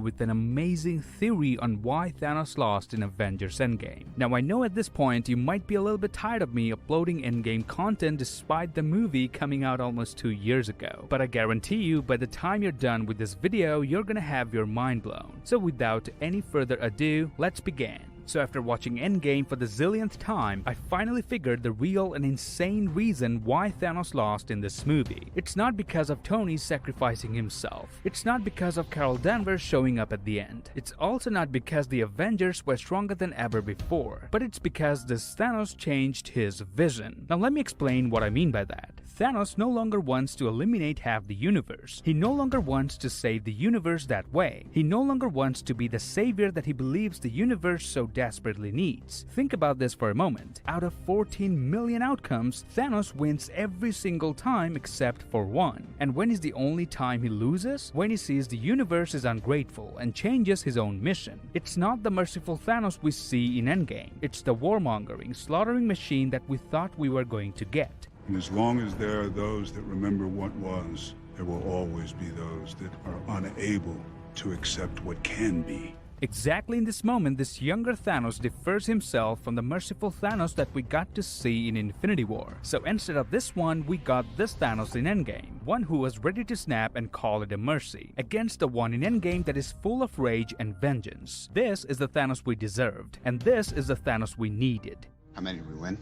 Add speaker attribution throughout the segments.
Speaker 1: with an amazing theory on why Thanos lost in Avengers Endgame. Now I know at this point you might be a little bit tired of me uploading Endgame content despite the movie coming out almost 2 years ago, but I guarantee you by the time you're done with this video you're gonna have your mind blown. So without any further ado, let's begin. So after watching Endgame for the zillionth time, I finally figured the real and insane reason why Thanos lost in this movie. It's not because of Tony sacrificing himself. It's not because of Carol Danvers showing up at the end. It's also not because the Avengers were stronger than ever before. But it's because this Thanos changed his vision. Now let me explain what I mean by that. Thanos no longer wants to eliminate half the universe. He no longer wants to save the universe that way. He no longer wants to be the savior that he believes the universe so desperately needs. Think about this for a moment. Out of 14 million outcomes, Thanos wins every single time except for one. And when is the only time he loses? When he sees the universe is ungrateful and changes his own mission. It's not the merciful Thanos we see in Endgame. It's the warmongering, slaughtering machine that we thought we were going to get.
Speaker 2: And as long as there are those that remember what was, there will always be those that are unable to accept what can be.
Speaker 1: Exactly in this moment, this younger Thanos differs himself from the merciful Thanos that we got to see in Infinity War. So instead of this one, we got this Thanos in Endgame, one who was ready to snap and call it a mercy, against the one in Endgame that is full of rage and vengeance. This is the Thanos we deserved, and this is the Thanos we needed.
Speaker 3: How many did we win?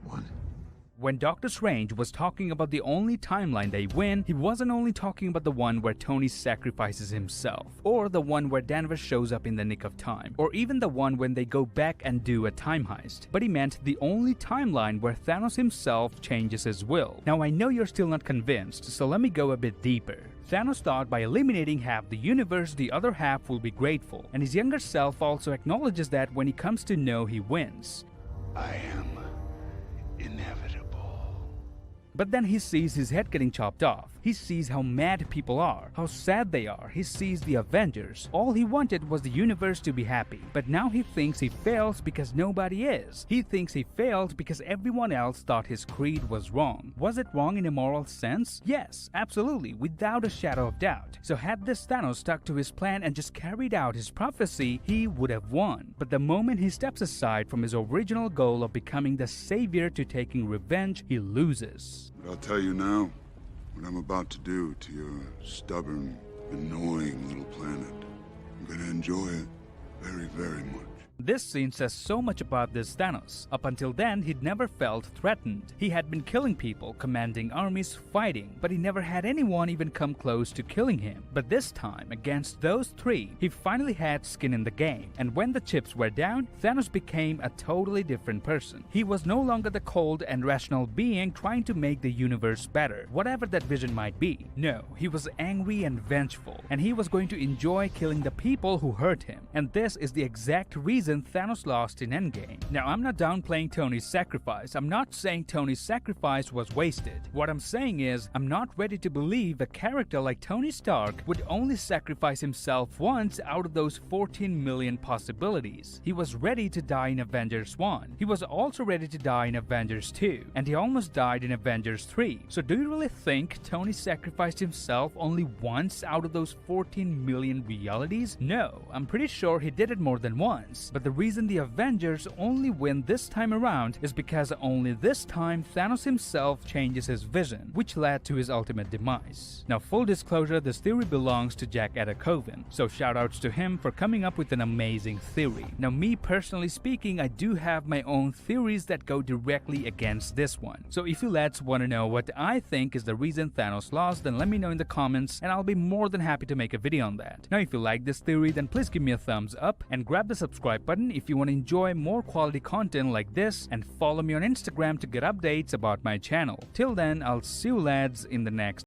Speaker 3: One.
Speaker 1: When Doctor Strange was talking about the only timeline they win, he wasn't only talking about the one where Tony sacrifices himself, or the one where Danvers shows up in the nick of time, or even the one when they go back and do a time heist, but he meant the only timeline where Thanos himself changes his will. Now I know you're still not convinced, so let me go a bit deeper. Thanos thought by eliminating half the universe, the other half will be grateful, and his younger self also acknowledges that when he comes to know he wins.
Speaker 2: I am inevitable.
Speaker 1: But then he sees his head getting chopped off. He sees how mad people are, how sad they are. He sees the Avengers. All he wanted was the universe to be happy. But now he thinks he fails because nobody is. He thinks he failed because everyone else thought his creed was wrong. Was it wrong in a moral sense? Yes, absolutely, without a shadow of doubt. So had this Thanos stuck to his plan and just carried out his prophecy, he would have won. But the moment he steps aside from his original goal of becoming the savior to taking revenge, he loses.
Speaker 2: But I'll tell you now what I'm about to do to your stubborn, annoying little planet. I'm gonna enjoy it very, very much.
Speaker 1: This scene says so much about this Thanos. Up until then, he'd never felt threatened. He had been killing people, commanding armies, fighting, but he never had anyone even come close to killing him. But this time, against those three, he finally had skin in the game. And when the chips were down, Thanos became a totally different person. He was no longer the cold and rational being trying to make the universe better, whatever that vision might be. No, he was angry and vengeful, and he was going to enjoy killing the people who hurt him. And this is the exact reason Thanos lost in Endgame. Now, I'm not downplaying Tony's sacrifice. I'm not saying Tony's sacrifice was wasted. What I'm saying is, I'm not ready to believe a character like Tony Stark would only sacrifice himself once out of those 14 million possibilities. He was ready to die in Avengers 1. He was also ready to die in Avengers 2. And he almost died in Avengers 3. So do you really think Tony sacrificed himself only once out of those 14 million realities? No, I'm pretty sure he did it more than once. But the reason the Avengers only win this time around is because only this time Thanos himself changes his vision, which led to his ultimate demise. Now, full disclosure, this theory belongs to Jack Oedekoven, so shoutouts to him for coming up with an amazing theory. Now, me personally speaking, I do have my own theories that go directly against this one. So if you lads want to know what I think is the reason Thanos lost, then let me know in the comments and I'll be more than happy to make a video on that. Now, if you like this theory, then please give me a thumbs up and grab the subscribe button if you want to enjoy more quality content like this, and follow me on Instagram to get updates about my channel. Till then, I'll see you lads in the next